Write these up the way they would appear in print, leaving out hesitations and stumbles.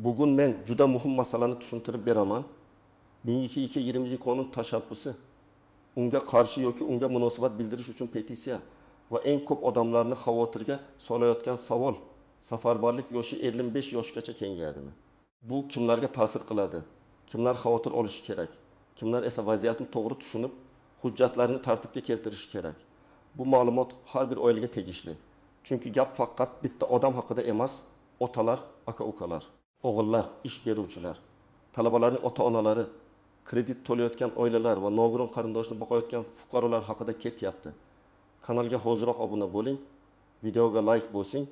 Bugun men juda muhim masalani tushuntirib beraman. 1222 qonun tashabbusi, unga qarshi yoki unga munosabat bildirish uchun petitsiya va eng ko'p odamlarni xavotirga solayotgan savol: safarbarlik yoshi 55 yoshgacha kengayadimi? Bu kimlarga ta'sir qiladi? Kimlar xavotir olishi kerak? Kimlar esa vaziyatni to'g'ri tushunib, hujjatlarni tartibga keltirishi kerak? Bu ma'lumot har bir oilaga tegishli. Chunki gap faqat bitta odam haqida emas, otalar, aka-ukalar, o'g'illar, ish beruvchilar, talabalarning ota-onalari, kredit to'layotgan oilalar va nogiron qarindoshni boqayotgan fuqarolar haqida ketyapti. Kanalga hoziroq obuna bo'ling, videoga like bosing.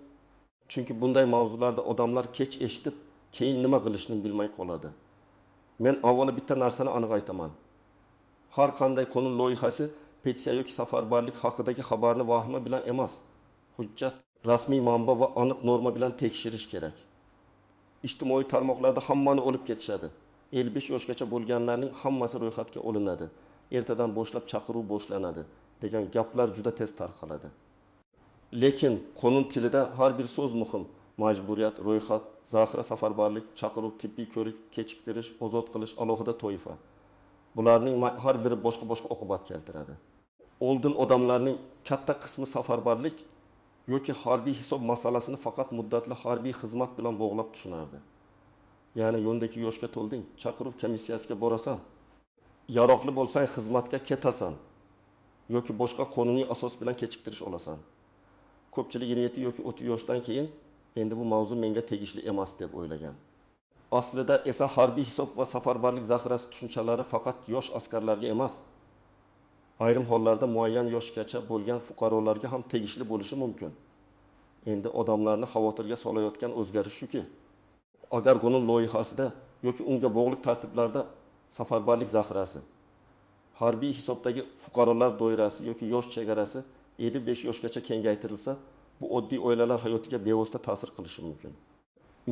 Chunki bunday mavzularda odamlar kech eshitib, keyin nima qilishni bilmay qoladi. Men avvalo bitta narsani aniq aytaman. Har qanday qonun loyihasi petitsiya yoki safarbarlik haqidagi xabarni vahima bilan emas, hujjat, rasmiy manba va aniq norma bilan tekshirish kerak. Ijtimoiy tarmoqlarda hammani olib ketishadi. 55 yoshgacha bo'lganlarning hammasi ro'yxatga olinadi. Ertadan boshlab chaqiruv boshlanadi degan gaplar juda tez tarqaladi. Lekin qonun tilida har bir so'z muhim. Majburiyat, ro'yxat, zaxira, safarbarlik, chaqiruv, tibbiy ko'rik, kechiktirish, ozod qilish alohida toifa. Bularning har biri boshqa oqibat keltiradi. Oldin odamlarning katta qismi safarbarlik yoki harbiy hisob masalasini faqat muddatli harbiy xizmat bilan bog'lab tushunardi. Ya'ni yo'ndagi yoshga to'lding, chaqiruv komissiyasiga borasan. Yaroqli bo'lsang xizmatga ketasan yoki boshqa qonuniy asos bilan kechiktirish olasan. Ko'pchilik 27 yoki 30 yoshdan keyin endi bu mavzu menga tegishli emas deb o'ylagan. Aslida esa harbiy hisob va safarbarlik zaxirasi tushunchalari faqat yosh askarlarga emas, ayrim hollarda muayyan yoshgacha bo'lgan fuqarolarga ham tegishli bo'lishi mumkin. Endi odamlarni xavotirga solayotgan o'zgarish shuki, agar qonun loyihasida yoki unga bog'liq tartiblarda safarbarlik zaxirasi, harbiy hisobdagi fuqarolar doirasi yoki yosh chegarasi 55 yoshgacha kengaytirilsa, bu oddiy oilalar hayotiga bevosita ta'sir qilishi mumkin.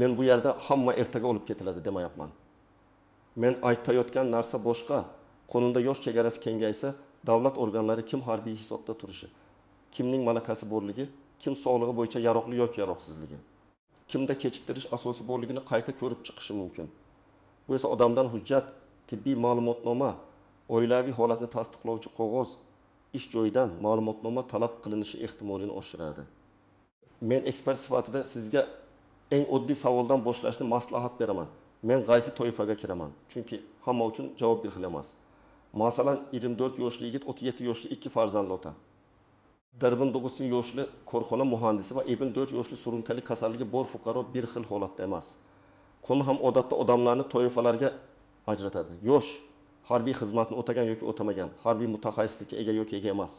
Men bu yerda hamma ertaga olib ketiladi demayapman. Men aytayotgan narsa boshqa. Qonunda yosh chegarasi kengaysa, davlat organlari kim harbiy hisobda turishi, kimning malakasi borligi, kim sog'lig'i bo'yicha yaroqli yoki yaroqsizligi, kimda kechiktirish asosi borligini qayta ko'rib chiqishi mumkin. Bu esa odamdan hujjat, tibbiy ma'lumotnoma, oilaviy holatni tasdiqlovchi qog'oz, ish joyidan ma'lumotnoma talab qilinishi ehtimolini oshiradi. Men ekspert sifatida sizga eng oddiy savoldan boshlashni maslahat beraman. Men qaysi toifaga kiraman? Chunki hamma uchun javob bir xil emas. Masalan, 24 yoshli yigit 37 yoshli 2 farzandli ota. Darbin 9 yoshli korxona muhandisi va 4 yoshli surunkali kasalligi bor fuqaro bir xil holatda emas. Qonun ham odatda odamlarni toifalarga ajratadi. Yosh, harbiy xizmatni o'tagan yoki o'tamagan, harbiy mutaxassislikka ega yoki ega emas.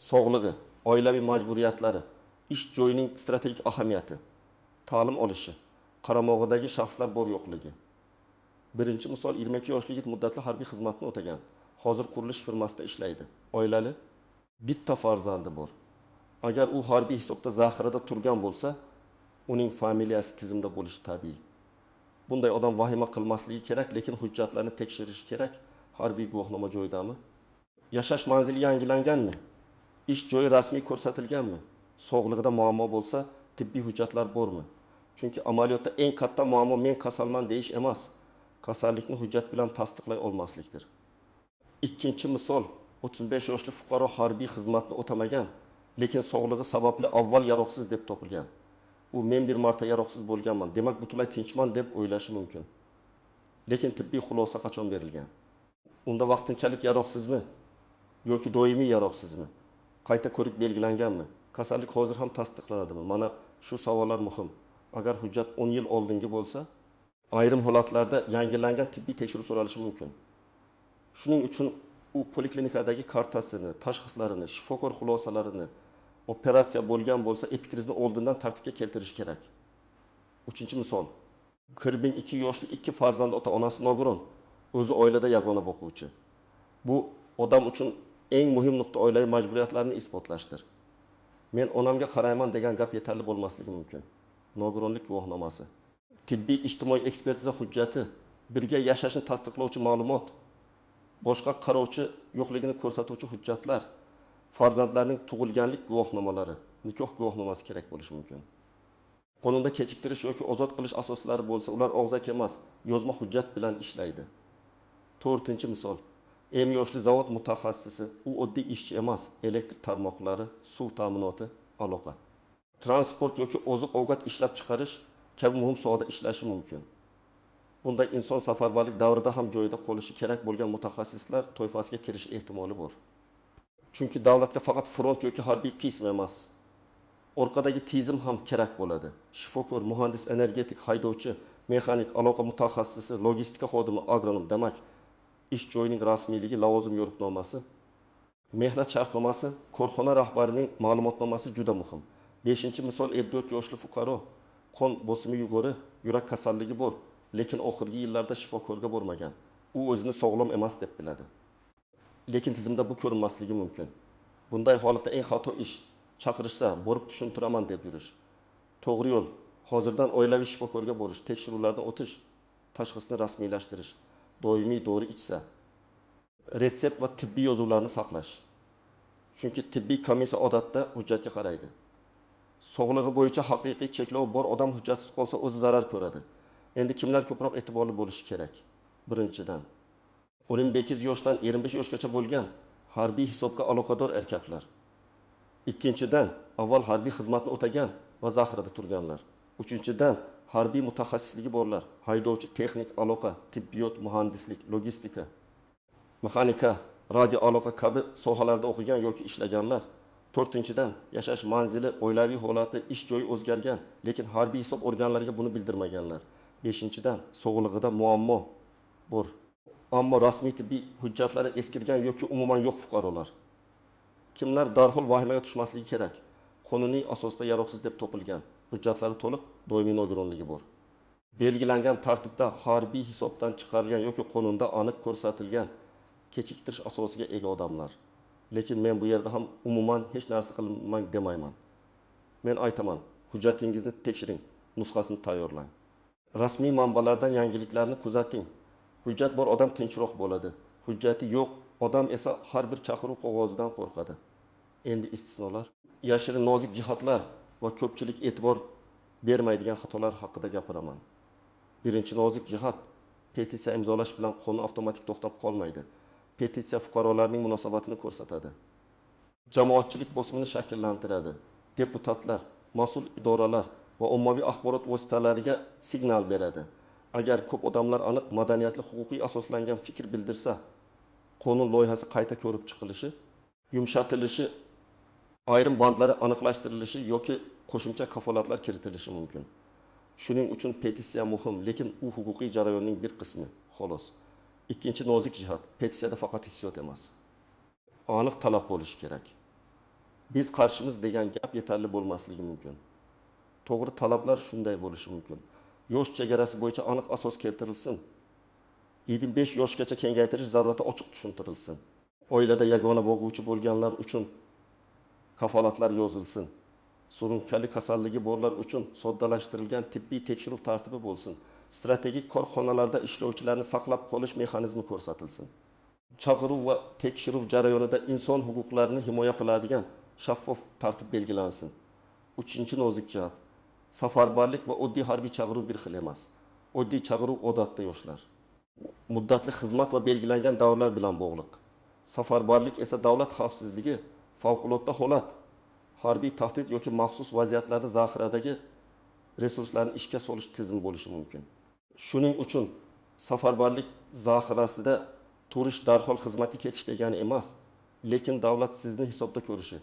Sog'lig'i, oilaviy majburiyatlari, ish joyining strategik ahamiyati, ta'lim olishi, qaramog'idagi shaxslar bor yo'qligi. Birinchi misol 22 yoshli yigit muddatli harbiy xizmatni o'tagan. Hozir qurilish firmasida ishlaydi. Oilali, bitta farzandi bor. Agar u harbiy hisobda zaxirada turgan bo'lsa, uning familiyasi tizimda bo'lishi tabiiy. Bunday odam vahima qilmasligi kerak, lekin hujjatlarni tekshirish kerak. Harbiy guvohnoma joyidami? Yashash manzili yangilanganmi? Ish joyi rasmiy ko'rsatilganmi? Sog'lig'ida muammo bo'lsa, tibbiy hujjatlar bormi? Chunki amaliyotda eng katta muammo men kasalman deyish emas, kasallikni hujjat bilan tasdiqlay olmaslikdir. Ikkinchi misol, 35 yoshli fuqaro harbiy xizmatni o'tamagan, lekin sog'lig'i sababli avval yaroqsiz deb topilgan. U men bir marta yaroqsiz bo'lganman, demak butunlay tinchman deb o'ylashi mumkin. Lekin tibbiy xulosa qachon berilgan? Unda vaqtinchalik yaroqsizmi yoki doimiy yaroqsizmi? Qayta ko'rik belgilanganmi? Kasallik hozir ham tasdiqlanadimi? Mana shu savollar muhim. Agar hujjat 10 yil oldingi bo'lsa, ayrim holatlarda yangilangan tibbiy tekshiruv so'ralishi mumkin. Shuning uchun u poliklinikadagi kartasini, tashxislarini, shifokor xulosalarini, operatsiya bo'lgan bo'lsa, epikrizni oldindan tartibga keltirish kerak. Uchinchi misol, 42 yoshli 2 farzand ota, onasi nogiron, o'zi oilada yagona boquvchi. Bu odam uchun eng muhim nuqta oilaviy majburiyatlarni isbotlashdir. Men onamga qarayman degan gap yetarli bo'lmasligi mumkin. Nogironlik guvohnomasi, tibbiy ijtimoiy ekspertiza hujjati, birga yashashni tasdiqlovchi ma'lumot, boshqa qarovchi yo'qligini ko'rsatuvchi hujjatlar, farzandlarning tug'ilganlik guvohnomalari, nikoh guvohnomasi kerak bo'lishi mumkin. Qonunda kechiktirish yoki ozod qilish asoslari bo'lsa, ular og'zaki emas, yozma hujjat bilan ishlaydi. 4-misol. Em yoshli zavod mutaxassisi, u oddiy ishchi emas, elektr tarmoqlari, suv ta'minoti, aloqa, transport yoki oziq-ovqat ishlab chiqarish kabi muhim sohada ishlashi mumkin. Bunday inson safarbarlik davrida ham joyida qolishi kerak bo'lgan mutaxassislar to'yfasiga kirish ehtimoli bor. Chunki davlatga faqat front yoki harbiy qism emas, orqadagi tizim ham kerak bo'ladi. Shifokor, muhandis, energetik, haydovchi, mexanik, aloqa mutaxassisi, logistika xodimi, agronom, demak, ish joyining rasmiyligi, lavozim yo'riqnomasi, mehnat shartnomasi, korxona rahbarining ma'lumotnomasi juda muhim. 5-misol, 54 yoshli fuqaro, qon bosimi yuqori, yurak kasalligi bor, lekin oxirgi yillarda shifokorga bormagan. U o'zini sog'lom emas deb biladi. Lekin tizimda bu ko'rinmasligi mumkin. Bunday holatda eng xato ish chaqirishsa, borib tushuntiraman deb yurish. To'g'ri yo'l hozirdan oilaviy shifokorga borish, tekshiruvlardan o'tish, tashxisni rasmiylashtirish, doimiy dori ichsa, retsept va tibbiy yozuvlarni saqlash. Chunki tibbiy komissiya odatda hujjatga qaraydi. Sog'lig'i bo'yicha haqiqiy cheklov bor odam hujjatsiz qolsa o'zi zarar ko'radi. Endi kimlar ko'proq e'tiborli bo'lishi kerak? Birinchidan, 18 yoshdan 25 yoshgacha bo'lgan harbiy hisobga aloqador erkaklar. Ikkinchidan, avval harbiy xizmatni o'tagan va zaxirada turganlar. Uchinchidan, harbiy mutaxassisligi borlar, haydovchi, texnik aloqa, tibbiyot, muhandislik, logistika, mexanika, radio aloqa kabi sohalarda o'qigan yoki ishlaganlar. To'rtinchidan, yashash manzili, oilaviy holati, ish joyi o'zgargan, lekin harbiy hisob organlariga buni bildirmaganlar. Beshinchidan, sog'lig'ida muammo bor, ammo rasmiy tibbiy hujjatlari eskirgan yoki umuman yo'q fuqarolar. Kimlar darhol vahimaga tushmasligi kerak? Qonuniy asosda yaroqsiz deb topilgan, hujjatlari to'liq, doimiy nogironligi bor. Belgilangan tartibda harbiy hisobdan chiqarilgan yoki qonunda aniq ko'rsatilgan kechiktirish asosiga ega odamlar. Lekin men bu yerda ham umuman hech narsa qilmang demayman. Men aytaman, hujjatingizni tekshiring, nusxasini tayyorlang. Rasmiy manbalardan yangiliklarni kuzating. Hujjat bor odam tinchroq bo'ladi. Hujjati yo'q odam esa har bir chaqiruv qog'ozidan qo'rqadi. Endi istisnolar, yashirin nozik jihatlar va ko'pchilik e'tibor bermaydigan xatolar haqida gapiraman. Birinchi nozik jihat, petitsiya imzolash bilan qonun avtomatik to'xtab qolmaydi. Petitsiya fuqarolarning munosabatini ko'rsatadi. Jamoatchilik bosimini shakllantiradi. Deputatlar, mas'ul idoralar va ommaviy axborot vositalariga signal beradi. Agar ko'p odamlar aniq madaniyatli huquqiy asoslangan fikr bildirsa, qonun loyihasi qayta ko'rib chiqilishi, yumshatilishi, ayrim bandlari aniqlashtirilishi yoki qo'shimcha kafolatlar kiritilishi mumkin. Shuning uchun petitsiya muhim, lekin u huquqiy jarayonning bir qismi, xolos. Ikkinchi nozik jihat, petitsiyada faqat hissiyot emas. Aniq talab bo'lishi kerak. Biz qarshimiz degan gap yetarli bo'lmasligi mumkin. To'g'ri talablar shunday bo'lishi mumkin. Yosh chegarasi bo'yicha aniq asos keltirilsin. 25 yoshgacha kengaytirish zarurati ochiq tushuntirilsin. Oilada yagona boquvchi bo'lganlar uchun kafolatlar yozilsin. Surunkali kasalligi borlar uchun soddalashtirilgan tibbiy tekshiruv tartibi bo'lsin. Strategik korxonalarda ishlovchilarni saqlab qolish mexanizmi ko'rsatilsin. Chaqiruv va tekshiruv jarayonida inson huquqlarini himoya qiladigan shaffof tartib belgilansin. 3-nozik jihat, safarbarlik va oddiy harbiy chaqiruv bir xil emas. Oddiy chaqiruv odatda yoshlar, muddatli xizmat va belgilangan davrlar bilan bog'liq. Safarbarlik esa davlat xavfsizligi, favqulodda holat, harbiy tahdid yoki maxsus vaziyatlarda zaxiradagi resurslarni ishga solish tizimi bo'lishi mumkin. Shuning uchun safarbarlik zaxirasida turish darhol xizmatga ketish degani emas, lekin davlat sizni hisobda ko'rishi,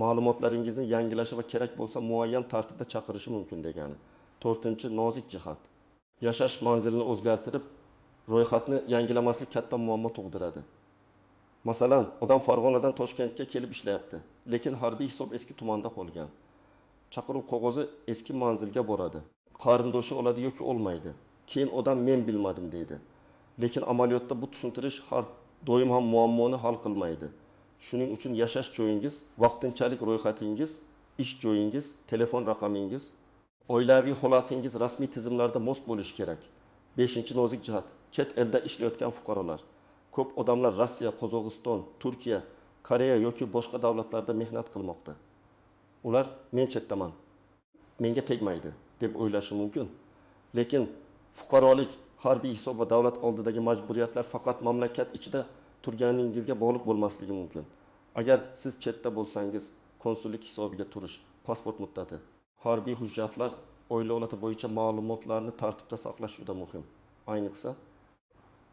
ma'lumotlaringizni yangilashi va kerak bo'lsa muayyan tartibda chaqirishi mumkin degani. 4-nozik jihat, yashash manzilini o'zgartirib, ro'yxatni yangilamaslik katta muammo tug'diradi. Masalan, odam Farg'onadan Toshkentga kelib ishlayapti, lekin harbiy hisob eski tumanda qolgan. Chaqiruv qog'ozi eski manzilga boradi. Qarindoshi oladi yoki olmaydi. Keyin odam men bilmadim deydi. Lekin amaliyotda bu tushuntirish har doim ham muammoni hal qilmaydi. Shuning uchun yashash joyingiz, vaqtinchalik ro'yxatingiz, ish joyingiz, telefon raqamingiz, oilaviy holatingiz rasmiy tizimlarda mos bo'lishi kerak. 5-nozik jihat, chet elda ishlayotgan fuqarolar. Ko'p odamlar Rossiya, Qozog'iston, Turkiya, Koreya yoki boshqa davlatlarda mehnat qilmoqda. Ular men chetdaman, menga tegmaydi deb o'ylashi mumkin. Lekin fuqarolik, harbiy hisob va davlat oldidagi majburiyatlar faqat mamlakat ichida turganingizga bog'liq bo'lmasligi mumkin. Agar siz chetda bo'lsangiz, konsullik hisobiga turish, pasport muddati, harbiy hujjatlar, oila holati bo'yicha ma'lumotlarni tartibda saqlash juda muhim. Ayniqsa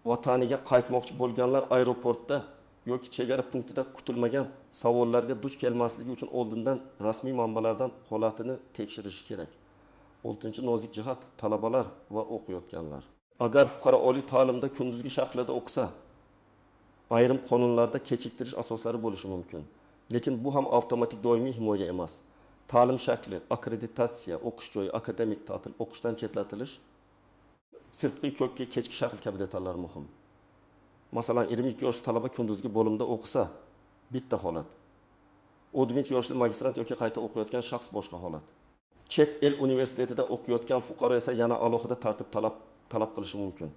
vataniga qaytmoqchi bo'lganlar aeroportda yoki chegara punktida kutilmagan savollarga duch kelmasligi uchun oldindan rasmiy manbalardan holatini tekshirishi kerak. 6-chi nozik jihat talabalar va o'qiyotganlar. Agar fuqaro oliy ta'limda kunduzgi shaklida o'qisa, ayrim qonunlarda kechiktirish asoslari bo'lishi mumkin. Lekin bu ham avtomatik doimiy himoya emas. Ta'lim shakli, akkreditatsiya, o'qish joyi, akademik ta'til, o'qishdan chetlatilish, sirtqi ko'kki kechki shakl kabi detallar muhim. Masalan, 22 yoshli talaba kunduzgi bo'limda o'qisa, bitta holat. 12 yoshli magistrant yoki qayta o'qiyotgan shaxs boshqa holat. Chet el universitetida o'qiyotgan fuqaro esa yana alohida tartib talab qilishi mumkin.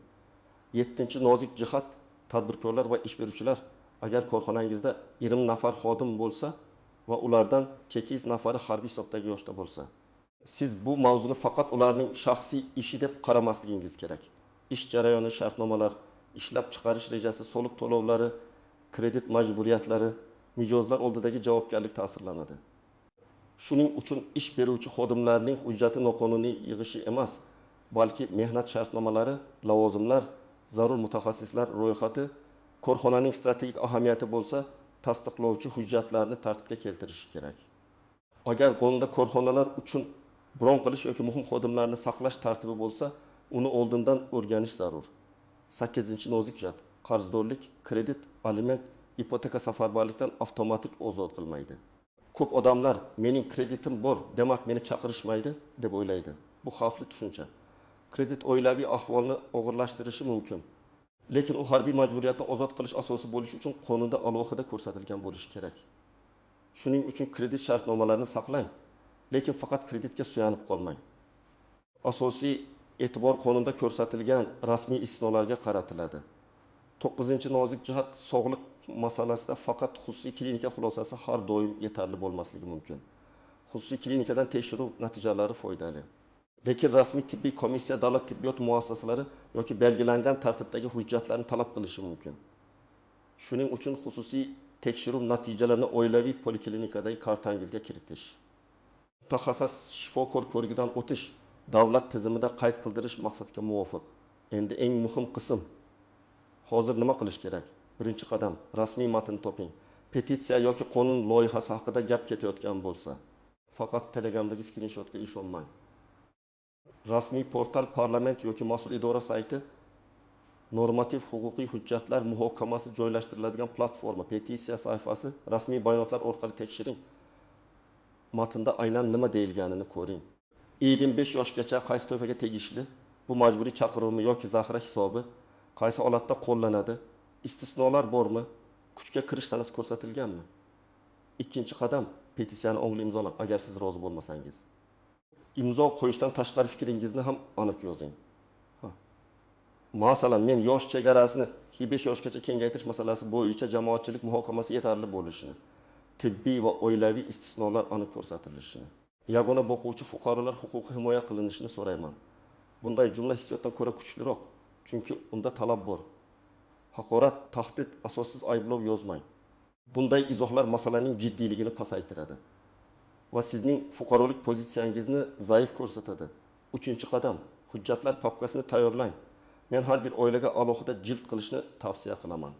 7-chi nozik jihat tadbirkorlar va ish beruvchilar. Agar korxonangizda 20 nafar xodim bo'lsa va ulardan 8 nafari harbiy hisobdagi yoshda bo'lsa, siz bu mavzuni faqat ularning shaxsiy ishi deb qaramasligingiz kerak. Ish jarayoni, shartnomalar, ishlab chiqarish rejasi, soliq to'lovlari, kredit majburiyatlari, mijozlar oldidagi javobgarlik ta'sirlanadi. Shuning uchun ish beruvchi xodimlarning hujjati noqonuniy yig'ishi emas, balki mehnat shartnomalari, lavozimlar, zarur mutaxassislar ro'yxati, korxonaning strategik ahamiyati bo'lsa, tasdiqlovchi hujjatlarni tartibga keltirishi kerak. Agar qo'lda korxonalar uchun bron qilish yoki muhim xodimlarni saqlash tartibi bo'lsa, uni oldindan o'rganish zarur. 8-chi nozik jihat qarzdorlik, kredit, aliment, ipoteka safarbarlikdan avtomatik ozod qilmaydi. Ko'p odamlar mening kreditim bor, demak meni chaqirishmaydi deb o'ylaydi. Bu xavfli tushuncha. Kredit oilaviy ahvolni og'irlashtirishi mumkin. Lekin u harbiy majburiyatni ozod qilish asosi bo'lishi uchun qonunda alohida ko'rsatilgan bo'lishi kerak. Shuning uchun kredit shartnomalarini saqlang, lekin faqat kreditga suyanib qolmang. Asosiy e'tibor qonunda ko'rsatilgan rasmiy istisnolarga qaratiladi. 9-chi nozik jihat sog'liq masalasida faqat xususiy klinika xulosasi har doim yetarli bo'lmasligi mumkin. Xususiy klinikadan tekshiruv natijalari foydali. Lekin rasmiy tibbiy komissiya davlat tibbiyot muassasalari yoki belgilangan tartibdagi hujjatlarni talab qilishi mumkin. Shuning uchun xususiy tekshiruv natijalarini oilaviy poliklinikadagi kartangizga kiritish. Mutaxassis shifokor ko'rigidan o'tish davlat tizimida qayd qildirish maqsadga muvofiq. Endi eng muhim qism. Hozir nima qilish kerak? Birinchi qadam, rasmiy matn toping. Petitsiya yoki qonun loyihasi haqida gap ketayotgan bo'lsa, faqat Telegramdagi skrinshotga ishonmang. Rasmiy portal parlament yoki mas'ul idora sayti, normativ huquqiy hujjatlar muhokamasi joylashtiriladigan platforma, petitsiya sayfasi, rasmiy bayonotlar orqali tekshiring. Matnda aynan nima deyilganini ko'ring. 25 yoshgacha qaysi toifaga tegishli, bu majburiy chaqiruvmi yoki zaxira hisobi, qaysi holatda qo'llanadi, istisnolar bormi, kuchga kirish sanasi ko'rsatilganmi? Ikkinchi qadam, petitsiyani ongli imzolang agar siz rozi bo'lmasangiz. Imzo qo'yishdan tashqari fikringizni ham aniq yozing. Masalan, men yosh chegarasini 25 yoshgacha kengaytirish masalasi bo'yicha jamoatchilik muhokamasi yetarli bo'lishini, tibbiy va oilaviy istisnolar aniq ko'rsatilishini, yagona boquvchi fuqarolar huquqi himoya qilinishini so'rayman. Bunday jumla hissiyotdan ko'ra kuchliroq, chunki unda talab bor. Haqorat, tahdid, asossiz ayblov yozmang. Bunday izohlar masalaning jiddiyligini pasaytiradi va sizning fuqarolik pozitsiyangizni zaif ko'rsatadi. 3-qadam, hujjatlar papkasini tayyorlang. Men har bir oilaga alohida jild qilishni tavsiya qilaman.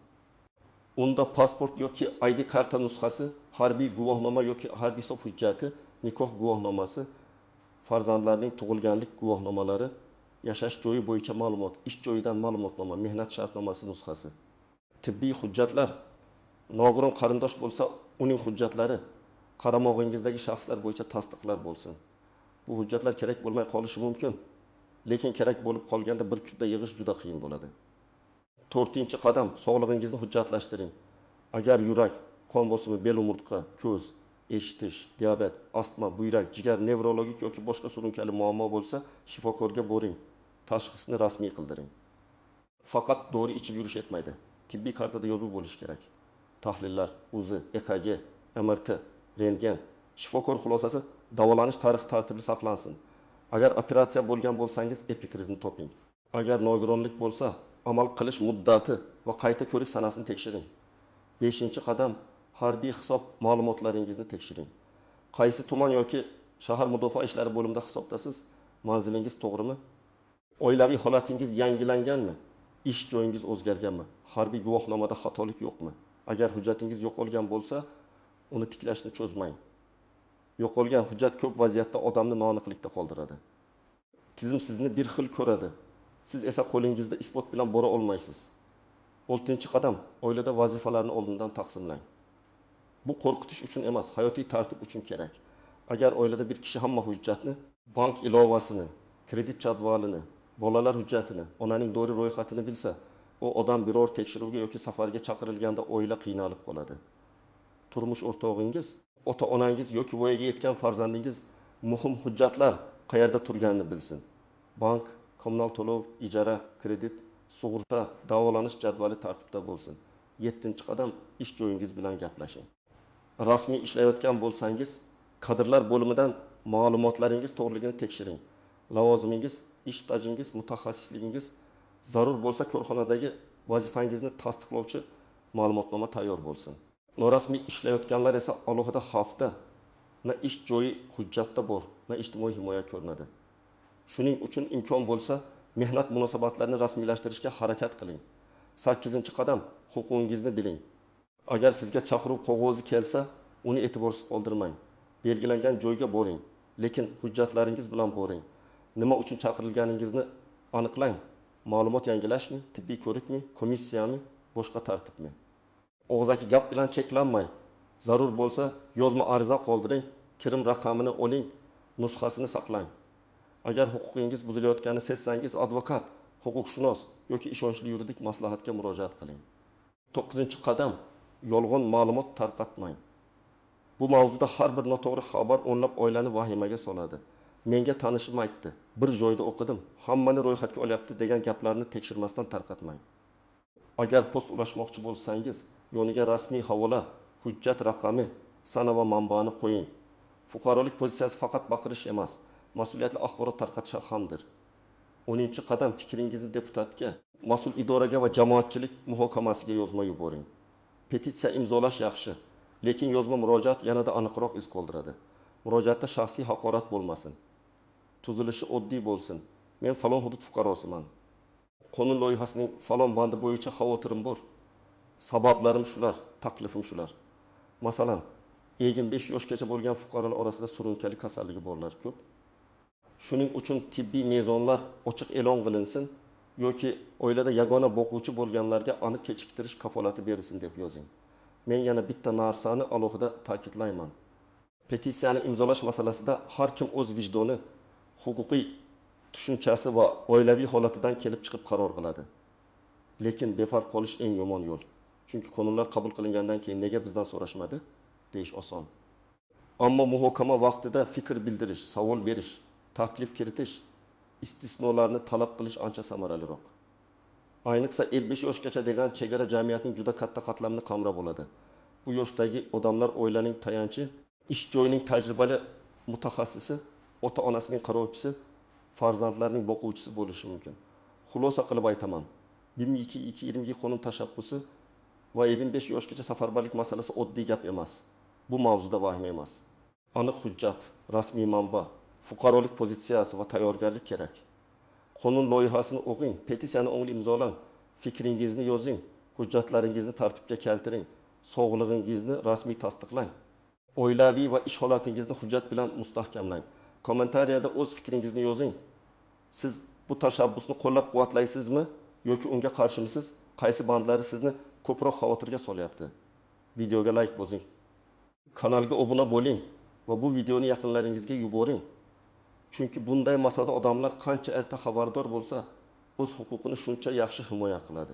Unda pasport yoki ID karta nusxasi, harbiy guvohnoma yoki harbiy hisob hujjati, nikoh guvohnomasi, farzandlarning tug'ilganlik guvohnomalari, yashash joyi bo'yicha ma'lumot, ish joyidan ma'lumotnoma, mehnat shartnomasi nusxasi. Tibbiy hujjatlar, nogiron qarindosh bo'lsa, uning hujjatlari, qaramog'ingizdagi shaxslar bo'yicha tasdiqlar bo'lsin. Bu hujjatlar kerak bo'lmay qolishi mumkin, lekin kerak bo'lib qolganda bir kunda yig'ish juda qiyin bo'ladi. 4-qadam, sog'lig'ingizni hujjatlashtiring. Agar yurak, qon bosimi, bel umurtqa, ko'z, eshitish, diabet, astma, buyrak, jigar, nevrologik yoki boshqa surunkali muammo bo'lsa, shifokorga boring. Tashxisni rasmiy qildiring. Faqat dori ichib yurish yetmaydi. Tibbiy kartada yozuv bo'lishi kerak. Tahlillar, UZI, EKG, MRT, rentgen, shifokor xulosasi, davolanish tarixi tartibli saqlansin. Agar operatsiya bo'lgan bo'lsangiz, epikrizni toping. Agar nogironlik bo'lsa, amal qilish muddati va qayta ko'rik sanasini tekshiring. 5-qadam harbiy hisob ma'lumotlaringizni tekshiring. Qaysi tuman yoki shahar mudofaa ishlari bo'limida hisobdasiz? Manzilingiz to'g'rimi? Oilaviy holatingiz yangilanganmi? Ish joyingiz o'zgarganmi? Harbiy guvohnomada xatolik yo'qmi? Agar hujjatingiz yo'qolgan bo'lsa, uni tiklashni cho'zmang. Yo'qolgan hujjat ko'p vaziyatda odamni noaniqlikda qoldiradi. Tizim sizni bir xil ko'radi. Siz esa qo'lingizda isbot bilan bora olmaysiz. 6-qadam oilada vazifalarni oldindan taqsimlang. Bu qo'rqitish uchun emas, hayotiy tartib uchun kerak. Agar oilada bir kishi hamma hujjatni, bank ilovasini, kredit jadvalini, bolalar hujjatini, onaning dori ro'yxatini bilsa, u odam biror tekshiruvga yoki safarga chaqirilganda oila qiynalib qoladi. Turmush o'rtog'ingiz, ota-onangiz yoki voyaga yetgan farzandingiz muhim hujjatlar qayerda turganini bilsin. Bank, kommunal to'lov, ijara, kredit, sug'urta, davolanish jadvali tartibda bo'lsin. 7-qadam ish joyingiz bilan gaplashing. Rasmiy ishlayotgan bo'lsangiz, kadrlar bo'limidan ma'lumotlaringiz to'g'riligini tekshiring. Lavozimingiz, ish stajingiz, mutaxassisligingiz, zarur bo'lsa korxonadagi vazifangizni tasdiqlovchi ma'lumotnoma tayyor bo'lsin. Norasmiy ishlayotganlar esa alohida xavfda, na ish joyi hujjatda bor, na ijtimoiy himoya ko'rinadi. Shuning uchun imkon bo'lsa, mehnat munosabatlarini rasmiylashtirishga harakat qiling. 8-qadam huquqingizni biling. Agar sizga chaqiruv qog'ozi kelsa, uni e'tiborsiz qoldirmang. Belgilangan joyga boring, lekin hujjatlaringiz bilan boring. Nima uchun chaqirilganingizni aniqlang. Ma'lumot yangilashmi, tibbiy ko'rikmi, komissiyami, boshqa tartibmi? Og'zaki gap bilan cheklanmang. Zarur bo'lsa, yozma ariza qoldiring, kirim raqamini oling, nusxasini saqlang. Agar huquqingiz buzilayotganini sezsangiz, advokat, huquqshunos yoki ishonchli yuridik maslahatga murojaat qiling. 9-qadam yolg'on ma'lumot tarqatmang. Bu mavzuda har bir noto'g'ri xabar o'nlab oilani vahimaga soladi. Menga tanishim aytdi, bir joyda o'qidim, hammani ro'yxatga olyapti degan gaplarni tekshirmasdan tarqatmang. Agar post ulashmoqchi bo'lsangiz, yoniga rasmiy havola, hujjat raqami, sana va manbani qo'ying. Fuqarolik pozitsiyasi faqat baqirish emas, mas'uliyatli axborot tarqatish hamdir. 10-qadam fikringizni deputatga, mas'ul idoraga va jamoatchilik muhokamasiga yozma yuboring. Petitsiya imzolash yaxshi, lekin yozma murojaat yanada aniqroq iz qoldiradi. Murojaatda shaxsiy haqorat bo'lmasin. Tuzilishi oddiy bo'lsin. Men falon hudud fuqarosiman. Qonun loyihasining falon bandi bo'yicha xavotirim bor. Sabablarim shular, taklifim shular. Masalan, 5 yoshgacha bo'lgan fuqarolar orasida surunkali kasalligi borlar ko'p. Shuning uchun tibbiy mezonlar ochiq e'lon qilinsin yoki oilada yagona boquvchi bo'lganlarga aniq kechiktirish kafolati berilsin deb yozing. Men yana bitta narsani alohida ta'kidlayman. Petitsiyani imzolash masalasida har kim o'z vijdoni, huquqiy tushunchasi va oilaviy holatidan kelib chiqib qaror qiladi. Lekin befarq qolish eng yomon yo'l. Chunki qonunlar qabul qilingandan keyin nega bizdan so'rashmadi deyish oson. Ammo muhokama vaqtida fikr bildirish, savol berish, taklif kiritish, istisnolarni talab qilish ancha samaraliroq. Ayniqsa 55 yoshgacha degan chegara jamiyatning juda katta qatlamini qamrab oladi. Bu yoshdagi odamlar oilaning tayanchi, ish joyining tajribali mutaxassisi, ota-onasining qarovchisi, farzandlarning boquvchisi bo'lishi mumkin. Xulosa qilib aytaman. 2022 qonun tashabbusi va 25 yoshgacha safarbarlik masalasi oddiy gap emas. Bu mavzuda vahima emas. Aniq hujjat, rasmiy manba, fuqarolik pozitsiyasi va tayyorgarlik kerak. Qonun loyihasini o'qing, petitsiyani o'ngli imzolang, fikringizni yozing, hujjatlaringizni tartibga keltiring, sog'lig'ingizni rasmiy tasdiqlang. Oilaviy va ish holatingizni hujjat bilan mustahkamlang. Kommentariyada o'z fikringizni yozing. Siz bu tashabbusni qo'llab-quvvatlaysizmi yoki unga qarshimisiz? Qaysi bandlari sizni ko'proq xavotirga solyapti? Videoga like bosing. Kanalga obuna bo'ling va bu videoni yaqinlaringizga yuboring. Chunki bunday masalada odamlar qancha erta xabardor bo'lsa, o'z huquqini shuncha yaxshi himoya qiladi.